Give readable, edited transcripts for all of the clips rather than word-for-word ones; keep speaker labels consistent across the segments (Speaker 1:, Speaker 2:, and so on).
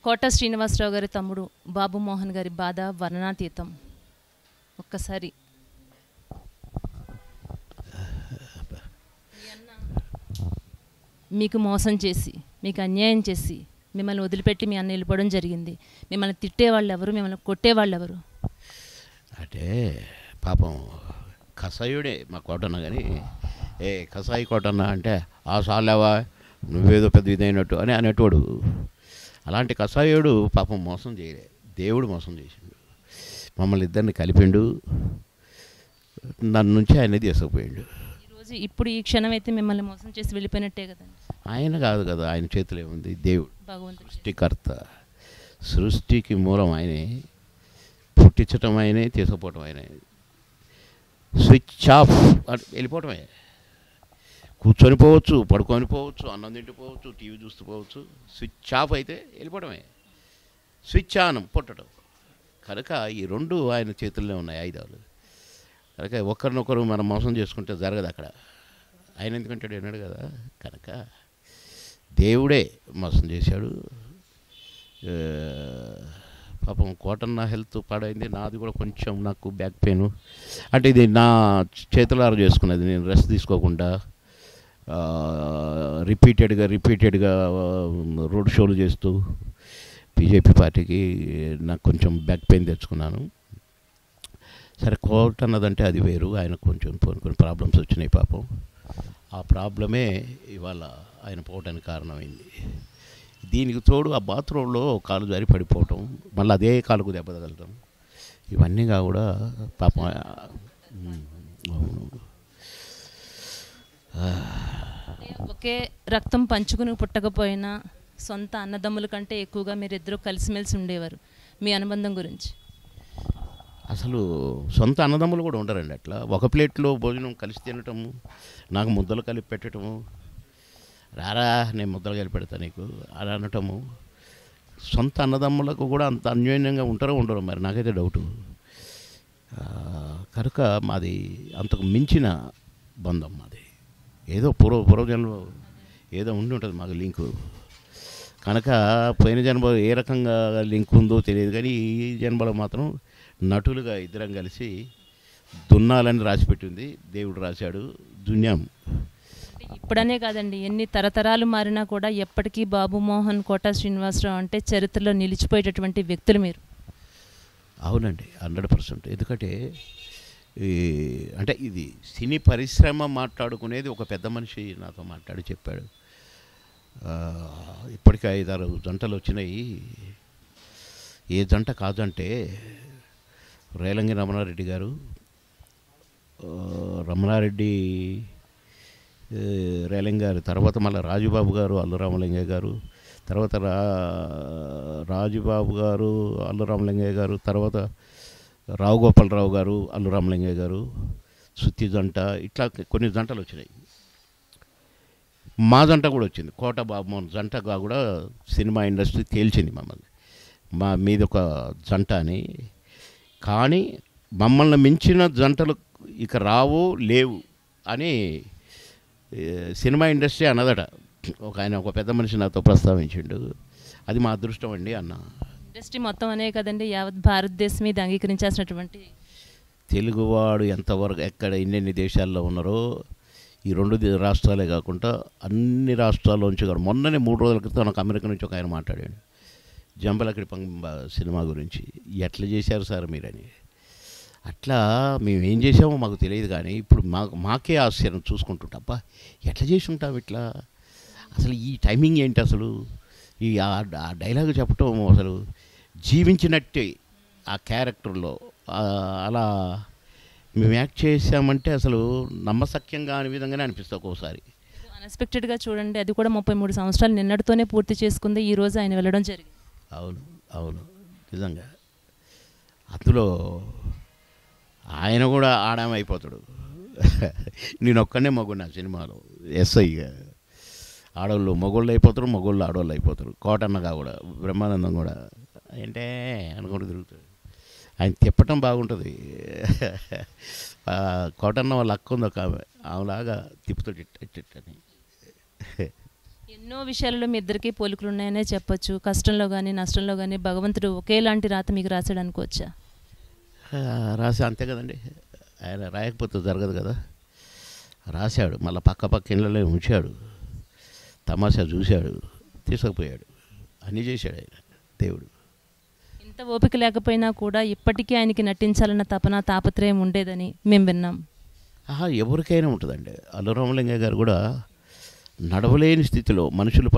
Speaker 1: కోట శ్రీనివాసరావు గారి తమ్ముడు బాబు మోహన్ గారి బాధ వర్ణనాతీతం. ఒక్కసారి మీకు మోసం చేసి, మీకు అన్యాయం చేసి, మిమ్మల్ని వదిలిపెట్టి మీ అన్న వెళ్ళిపోవడం జరిగింది. మిమ్మల్ని తిట్టేవాళ్ళు ఎవరు, మిమ్మల్ని కొట్టేవాళ్ళు ఎవరు?
Speaker 2: అంటే పాపం కసాయుడే మా కోటన్న. కానీ కసాయి కోటన్న అంటే ఆ సాలేవా నువ్వేదో పెద్ద ఇదైనట్టు అని అనేటోడు. అలాంటి కసాయుడు పాపం మోసం చేయలే, దేవుడు మోసం చేసిండు. మమ్మల్ని ఇద్దరిని కలిపిండు, నన్ను నుంచి ఆయన తీసుకుపోయిండు.
Speaker 1: ఈరోజు ఇప్పుడు ఈ క్షణం అయితే మిమ్మల్ని మోసం చేసి వెళ్ళిపోయినట్టే కదండి.
Speaker 2: ఆయన కాదు కదా, ఆయన చేతిలో ఏముంది? దేవుడు,
Speaker 1: భగవంతుడు,
Speaker 2: సృష్టికర్త. సృష్టికి మూలం ఆయనే, పుట్టించటం ఆయనే, తీసుకుపోవటం ఆయనే. స్విచ్ ఆఫ్ అని వెళ్ళిపోవటమే. కూర్చొని పోవచ్చు, పడుకొని పోవచ్చు, అన్నం తింటూ పోవచ్చు, టీవీ చూస్తూ పోవచ్చు. స్విచ్ ఆఫ్ అయితే వెళ్ళిపోవడమే. స్విచ్ ఆన్ పుట్టడం. కనుక ఈ రెండు ఆయన చేతుల్లో ఉన్నాయి ఆయుధాలు. కనుక ఒకరినొకరు మనం మోసం చేసుకుంటే జరగదు అక్కడ. ఆయన ఎందుకంటాడు అన్నాడు కదా. కనుక దేవుడే మోసం చేశాడు. పాపం కోటన్న హెల్త్ పాడైంది, నాది కూడా కొంచెం నాకు బ్యాక్ పెయిన్. అంటే ఇది నా చేతులారా చేసుకున్నది, నేను రెస్ట్ తీసుకోకుండా రిపీటెడ్గా రోడ్ షోలు చేస్తూ బీజేపీ పార్టీకి నాకు కొంచెం బ్యాక్ పెయిన్ తెచ్చుకున్నాను. సరే, కోర్ట్ అన్నదంటే అది వేరు. ఆయన కొంచెం కొన్ని ప్రాబ్లమ్స్ వచ్చినాయి పాపం. ఆ ప్రాబ్లమే ఇవాళ ఆయన పోవడానికి కారణమైంది. దీనికి తోడు ఆ బాత్రూంలో కాలు జారి పడిపోవటం, మళ్ళీ అదే కాలుకు దెబ్బ తగలటం, ఇవన్నీ కూడా పాపం.
Speaker 1: ఒకే రక్తం పంచుకుని పుట్టకపోయినా సొంత అన్నదమ్ముల కంటే ఎక్కువగా మీరిద్దరూ కలిసిమెలిసి ఉండేవారు. మీ అనుబంధం గురించి?
Speaker 2: అసలు సొంత అన్నదమ్ములు కూడా ఉండరండి అట్లా. ఒక ప్లేట్లో భోజనం కలిసి తినటము, నాకు ముద్దలు కలిపి పెట్టడము, రారా నేను ముద్దలు కలిపి పెడతా నీకు అని అనటము. సొంత అన్నదమ్ములకు కూడా అంత అన్యోన్యంగా ఉంటారో ఉండరు మరి, నాకైతే డౌటు. కనుక మాది అంతకు మించిన బంధం మాది. ఏదో పూర్వజన్మలో ఏదో ఉండి ఉంటుంది మాకు లింకు. కనుక పోయిన జన్మలో ఏ రకంగా లింక్ ఉందో తెలియదు, కానీ ఈ జన్మలో మాత్రం నటులుగా ఇద్దరం కలిసి దున్నాలని రాసిపెట్టింది, దేవుడు రాశాడు, దున్యాం.
Speaker 1: ఇప్పుడనే కాదండి, ఎన్ని తరతరాలు మారినా కూడా ఎప్పటికీ బాబు మోహన్, కోట శ్రీనివాసరావు అంటే చరిత్రలో నిలిచిపోయేటటువంటి వ్యక్తులు మీరు.
Speaker 2: అవునండి, 100%. ఎందుకంటే అంటే ఇది సినీ పరిశ్రమ మాట్లాడుకునేది ఒక పెద్ద మనిషి నాతో మాట్లాడి చెప్పాడు. ఇప్పటికే 5-6 జంటలు వచ్చినాయి, ఏ జంట కాదంటే రేలంగి రమణారెడ్డి గారు, రమణారెడ్డి రేలంగి గారు, తర్వాత మళ్ళీ రాజుబాబు గారు, అల్లు రామలింగయ్య గారు, తర్వాత రాజుబాబు గారు, అల్లు రామలింగయ్య గారు, తర్వాత రావు గోపాలరావు గారు, అల్లు రామలింగయ్య గారు, సుత్తి జంట, ఇట్లా కొన్ని జంటలు వచ్చినాయి. మా జంట కూడా వచ్చింది, కోట బాబుమోహన్ జంటగా కూడా సినిమా ఇండస్ట్రీ తేల్చింది మమ్మల్ని, మా మీద ఒక జంట అని. కానీ మమ్మల్ని మించిన జంటలు ఇక రావు లేవు అని సినిమా ఇండస్ట్రీ అన్నదట. ఆయన ఒక పెద్ద మనిషి నాతో ప్రస్తావించిండు. అది మా అదృష్టం అండి అన్న.
Speaker 1: ఇండస్ట్రీ మొత్తం అనే కదండి, యావత్ భారతదేశం మీద అంగీకరించాల్సినటువంటి
Speaker 2: తెలుగువాడు ఎంతవరకు ఎక్కడ ఎన్నెన్ని దేశాల్లో ఉన్నారో, ఈ 2 రాష్ట్రాలే కాకుండా అన్ని రాష్ట్రాల్లోంచి కూడా. మొన్ననే 3 రోజుల క్రితం నాకు అమెరికా నుంచి ఒక ఆయన మాట్లాడాడు జంబలకడి పంగ సినిమా గురించి. ఎట్లా చేశారు సార్ మీరని. అట్లా మేము ఏం చేసామో మాకు తెలియదు, కానీ ఇప్పుడు మాకే ఆశ్చర్యం చూసుకుంటుంటా, అబ్బా ఎట్లా చేసి ఉంటాం ఇట్లా, అసలు ఈ టైమింగ్ ఏంటి, అసలు ఈ ఆ డైలాగ్ చెప్పటం అసలు జీవించినట్టే ఆ క్యారెక్టర్లో అలా మేము యాక్ట్ చేసామంటే అసలు నమ్మశక్యంగా అనే విధంగానే అనిపిస్తుంది ఒక్కోసారి.
Speaker 1: అన్ఎక్స్పెక్టెడ్గా చూడండి, అది కూడా 33 సంవత్సరాలు నిన్నటితోనే పూర్తి చేసుకుంది, ఈరోజు ఆయన వెళ్ళడం జరిగింది.
Speaker 2: అవును అవును, నిజంగా. అందులో ఆయన కూడా ఆడామైపోతాడు. నేను ఒక్కనే మగడు నా సినిమాలో ఎస్ఐగా. ఆడవాళ్ళు మగోళ్ళు అయిపోతారు, మగోళ్ళు ఆడవాళ్ళు అయిపోతారు. కోటన్నగా కూడా, బ్రహ్మానందం కూడా ఏంటే అనుకుంటూ తిరుగుతాడు. ఆయన తిప్పటం బాగుంటుంది. కోటన్న వాళ్ళ అక్క ఉంది ఒక ఆమె, ఆమెలాగా తిప్పుతాడు ఇట్టని.
Speaker 1: ఎన్నో విషయాలలో మీ ఇద్దరికీ పోలికలు ఉన్నాయనే చెప్పొచ్చు. కష్టంలో కానీ నష్టంలో కానీ భగవంతుడు ఒకేలాంటి రాత మీకు రాశాడు అనుకోవచ్చా?
Speaker 2: రాసా అంతే కదండి, ఆయన రాయకపోతే జరగదు కదా. రాశాడు, మళ్ళీ పక్క ఇళ్ళలో ఉంచాడు, తమాషా చూశాడు, తీసుకుపోయాడు, అన్నీ చేశాడు ఆయన దేవుడు.
Speaker 1: ఇంత ఓపిక లేకపోయినా కూడా ఇప్పటికీ ఆయనకి నటించాలన్న తాపత్రయం ఉండేదని మేము విన్నాం.
Speaker 2: ఎవరికైనా ఉంటుందండి. అల్లు రామలింగయ్య గారు కూడా నడవలేని స్థితిలో మనుషులు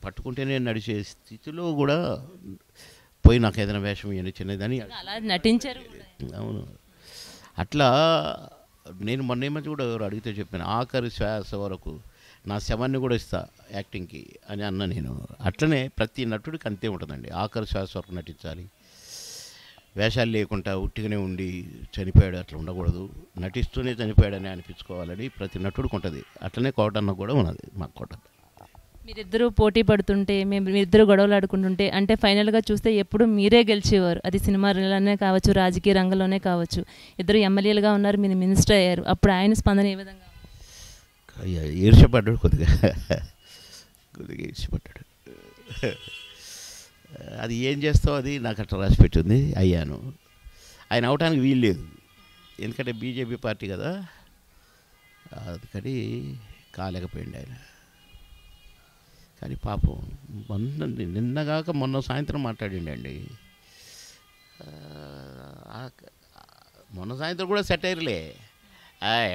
Speaker 2: పట్టుకుంటేనే నడిచే స్థితిలో కూడా పోయి నాకు ఏదైనా వేషం ఇవ్వండి చిన్నదని
Speaker 1: అలా నటించారు.
Speaker 2: అవును, అట్లా నేను మొన్న మధ్య కూడా ఎవరు అడిగితే చెప్పాను, ఆఖరి శ్వాస వరకు నా శవాన్ని కూడా ఇస్తా యాక్టింగ్కి అని అన్న నేను. అట్లనే ప్రతి నటుడికి అంతే ఉంటుందండి, ఆఖరి శ్వాస వరకు నటించాలి. వేషాలు లేకుండా ఉట్టిగానే ఉండి చనిపోయాడు అట్లా ఉండకూడదు, నటిస్తూనే చనిపోయాడని అనిపించుకోవాలని ప్రతి నటుడికి ఉంటుంది. అట్లనే కోటన్న కూడా ఉన్నది మా కోటన్న.
Speaker 1: మీరిద్దరూ పోటీ పడుతుంటే మీరిద్దరు గొడవలు ఆడుకుంటుంటే అంటే ఫైనల్గా చూస్తే ఎప్పుడు మీరే గెలిచేవారు. అది సినిమాలోనే కావచ్చు, రాజకీయ రంగంలోనే కావచ్చు. ఇద్దరు ఎమ్మెల్యేలుగా ఉన్నారు, మీరు మినిస్టర్ అయ్యారు. అప్పుడు ఆయన స్పందన ఏ విధంగా?
Speaker 2: ఈర్ష్యపడ్డాడు, కొద్దిగా ఈర్ష్యపడ్డాడు. అది ఏం చేస్తావు, అది నాకు అట్లా రాసి పెట్టింది, అయ్యాను. ఆయన అవటానికి వీలు లేదు, ఎందుకంటే బీజేపీ పార్టీ కదా, అందుకని కాలేకపోయింది ఆయన. కానీ పాపం నిన్నగాక మొన్న సాయంత్రం మాట్లాడిండండి. మొన్న సాయంత్రం కూడా సెటైర్లే,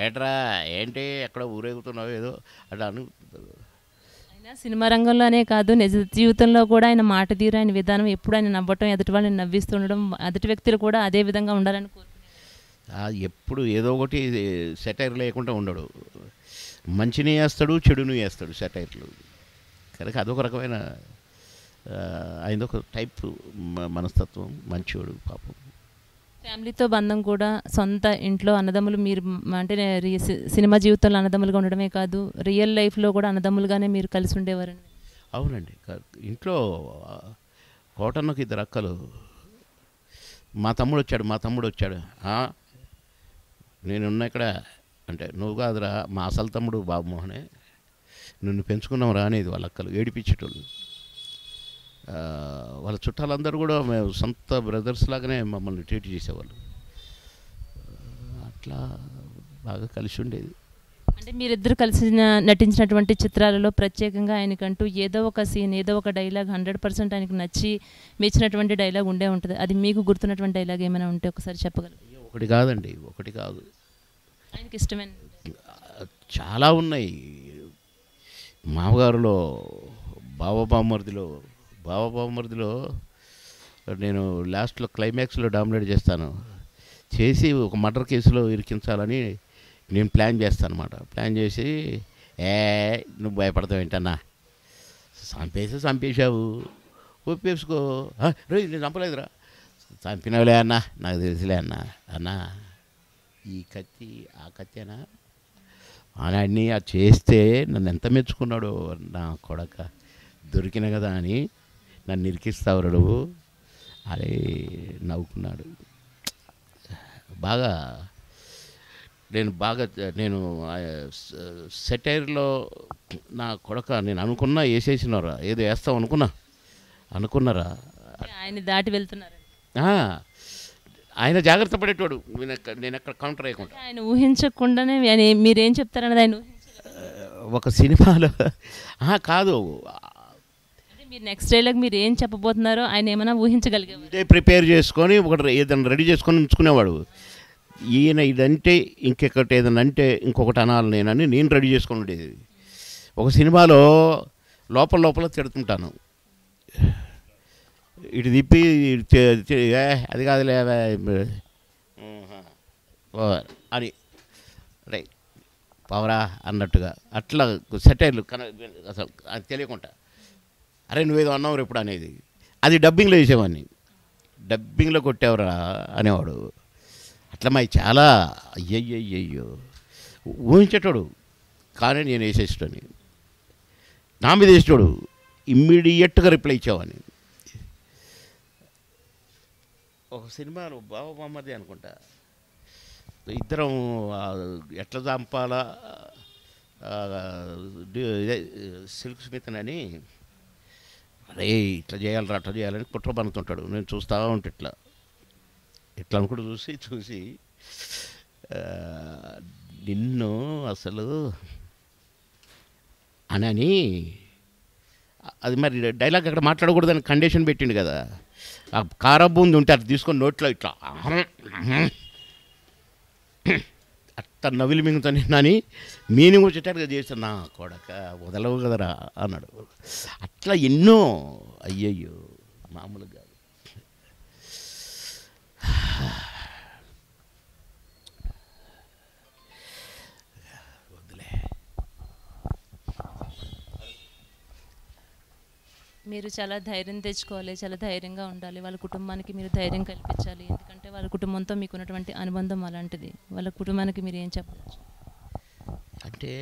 Speaker 2: ఏట్రా ఏంటి ఎక్కడ ఊరేగుతున్నావు ఏదో అట్లా అను.
Speaker 1: ఆయన సినిమా రంగంలోనే కాదు, నిజ జీవితంలో కూడా ఆయన మాట తీరు, ఆయన విధానం, ఎప్పుడు ఆయన నవ్వటం, ఎదుటి వాళ్ళని నవ్విస్తుండడం, ఎదుటి వ్యక్తులు కూడా అదే విధంగా ఉండాలని కోరుకునేవారు.
Speaker 2: ఎప్పుడు ఏదో ఒకటి సెటైర్ లేకుండా ఉండడు, మంచిని వేస్తాడు, చెడును వేస్తాడు సెటైర్లు. కనుక అదొక రకమైన ఆయనదొక టైప్ మనస్తత్వం, మంచివాడు పాపం.
Speaker 1: ఫ్యామిలీతో బంధం కూడా, సొంత ఇంట్లో అన్నదమ్ములు మీరు అంటే సినిమా జీవితంలో అన్నదమ్ములుగా ఉండడమే కాదు, రియల్ లైఫ్లో కూడా అన్నదమ్ములుగానే మీరు కలిసి ఉండేవారండి.
Speaker 2: అవునండి, ఇంట్లో కోటన్నకు 2 అక్కలు. మా తమ్ముడు వచ్చాడు, నేనున్నా ఇక్కడ అంటే, నువ్వు కాదురా మా అసలు తమ్ముడు బాబుమోహనే, నిన్ను పెంచుకున్నాం రా అనేది వాళ్ళ అక్కలు, ఏడిపించేటోళ్ళు. వాళ్ళ చుట్టాలందరూ కూడా మేము సొంత బ్రదర్స్ లాగానే మమ్మల్ని ట్రీట్ చేసేవాళ్ళు. అట్లా బాగా కలిసి ఉండేది.
Speaker 1: అంటే మీరిద్దరు కలిసి నటించినటువంటి చిత్రాలలో ప్రత్యేకంగా ఆయనకంటూ ఏదో ఒక సీన్, ఏదో ఒక డైలాగ్ 100% ఆయనకు నచ్చి మెచ్చినటువంటి డైలాగ్ ఉండే ఉంటుంది. అది మీకు గుర్తున్నటువంటి డైలాగ్ ఏమైనా ఉంటే ఒకసారి చెప్పగలరు?
Speaker 2: ఒకటి కాదండి, ఒకటి కాదు,
Speaker 1: ఆయనకి ఇష్టమైన
Speaker 2: చాలా ఉన్నాయి. మామగారులో బావబామర్దిలో నేను లాస్ట్లో క్లైమాక్స్లో డామినేట్ చేసి ఒక మర్డర్ కేసులో ఇరికించాలని నేను ప్లాన్ చేస్తాను అన్నమాట. ప్లాన్ చేసి నువ్వు భయపడతావు ఏంటన్నా, చంపేశావు, ఒప్పేసుకో. నేను చంపలేదురా, చంపినవులే అన్నా, నాకు తెలుసులే అన్నా ఈ కత్తి ఆ కత్తేనా అని అది చేస్తే నన్ను ఎంత మెచ్చుకున్నాడో నా కొడక, దొరికిన కదా అని నన్ను ఇరికిస్తావు నువ్వు అని నవ్వుకున్నాడు. నేను సెటైర్లో నా కొడక నేను అనుకున్నా వేసేసినారా, ఏదో వేస్తాం అనుకున్నారా,
Speaker 1: ఆయన దాటి వెళ్తున్నారు.
Speaker 2: ఆయన జాగ్రత్త పడేటోడు, నేను ఎక్కడ కౌంటర్ అయ్యకుండా.
Speaker 1: ఆయన ఊహించకుండానే మీరేం చెప్తారన్నది ఆయన
Speaker 2: ఒక సినిమాలో కాదు,
Speaker 1: మీరు నెక్స్ట్ డైలాగ్ మీరు ఏం చెప్పబోతున్నారో ఆయన ఏమైనా ఊహించగలిగేవారు.
Speaker 2: ఇదే ప్రిపేర్ చేసుకొని ఒకటి ఏదైనా రెడీ చేసుకొని ఉంచుకునేవాడు. ఈయన ఇదంటే ఇంకొకటి ఏదైనా అంటే ఇంకొకటి అనాలి నేను రెడీ చేసుకొని ఉండేది. ఒక సినిమాలో లోపల తిడుతుంటాను, ఇటు తిప్పి అది కాదులే అని రైట్ పవరా అన్నట్టుగా అట్లా సెటైర్లు అసలు అది తెలియకుండా, అరే నువ్వేదో అన్నావు ఎప్పుడు అనేది, అది డబ్బింగ్లో వేసేవాడిని, డబ్బింగ్లో కొట్టేవరా అనేవాడు. అట్లా మాది చాలా అయ్యయ్యో ఊహించేటోడు, కానీ నేను వేసేటోని, నా మీద వేసేటోడు, ఇమ్మీడియట్గా రిప్లై ఇచ్చేవాడిని. ఒక సినిమాలో బావబామ్మది అనుకుంటా, ఇద్దరం ఎట్లా చంపాలా సిల్క్ స్మిత్ అని, అరే ఇట్లా చేయాలరా అట్లా చేయాలని కుట్ర పనుతుంటాడు. నేను చూస్తూ ఉంటే ఇట్లా అనుకుంటూ చూసి నిన్ను అసలు అని అది మరి డైలాగ్ అక్కడ మాట్లాడకూడదని కండిషన్ పెట్టిండు కదా. ఆ కారబూంది ఉంటే అది తీసుకొని నోట్లో ఇట్లా అట్లా నవిలి మింగుతా నిన్నని మీనింగ్ వచ్చేటట్టుగా చేస్తాను. నా కొడక వదలవు కదరా అన్నాడు. అట్లా ఎన్నో అయ్యయ్యో మామూలుగా కాదు.
Speaker 1: మీరు చాలా ధైర్యం తెచ్చుకోవాలి, చాలా ధైర్యంగా ఉండాలి. వాళ్ళ కుటుంబానికి మీరు ధైర్యం కల్పించాలి. ఎందుకంటే వాళ్ళ కుటుంబంతో మీకు ఉన్నటువంటి అనుబంధం అలాంటిది. వాళ్ళ కుటుంబానికి మీరు ఏం చెప్పవచ్చు?
Speaker 2: అంటే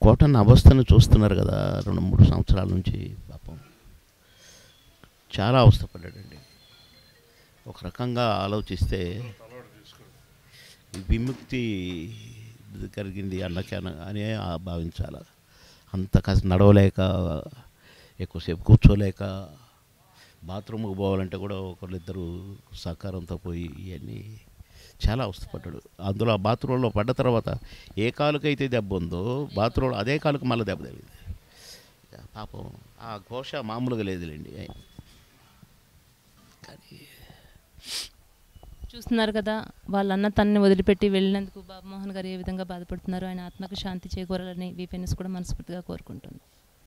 Speaker 2: కోటన్న అవస్థను చూస్తున్నారు కదా 2-3 సంవత్సరాల నుంచి. పాపం చాలా అవస్థపడ్డాడండి. ఒక రకంగా ఆలోచిస్తే విముక్తి కలిగింది అన్నకి అనే భావించాలి. అంత కాస్త నడవలేక, ఎక్కువసేపు కూర్చోలేక, బాత్రూమ్కి పోవాలంటే కూడా ఒకళ్ళిద్దరు సహకారంతో పోయి ఇవన్నీ చాలా అవస్థపడ్డాడు. అందులో ఆ బాత్రూంలో పడ్డ తర్వాత ఏ కాలుకైతే దెబ్బ ఉందో బాత్రూంలో అదే కాలుకు మళ్ళీ దెబ్బ తగిలింది. పాపం ఆ ఘోష మామూలుగా లేదులేండి. కానీ
Speaker 1: చూస్తున్నారు కదా, వాళ్ళన్న తనని వదిలిపెట్టి వెళ్ళినందుకు బాబుమోహన్ గారు ఏ విధంగా బాధపడుతున్నారు. ఆయన ఆత్మకు శాంతి చేకూరాలని వీపీఎన్ఎస్ కూడా మనస్ఫూర్తిగా కోరుకుంటుంది.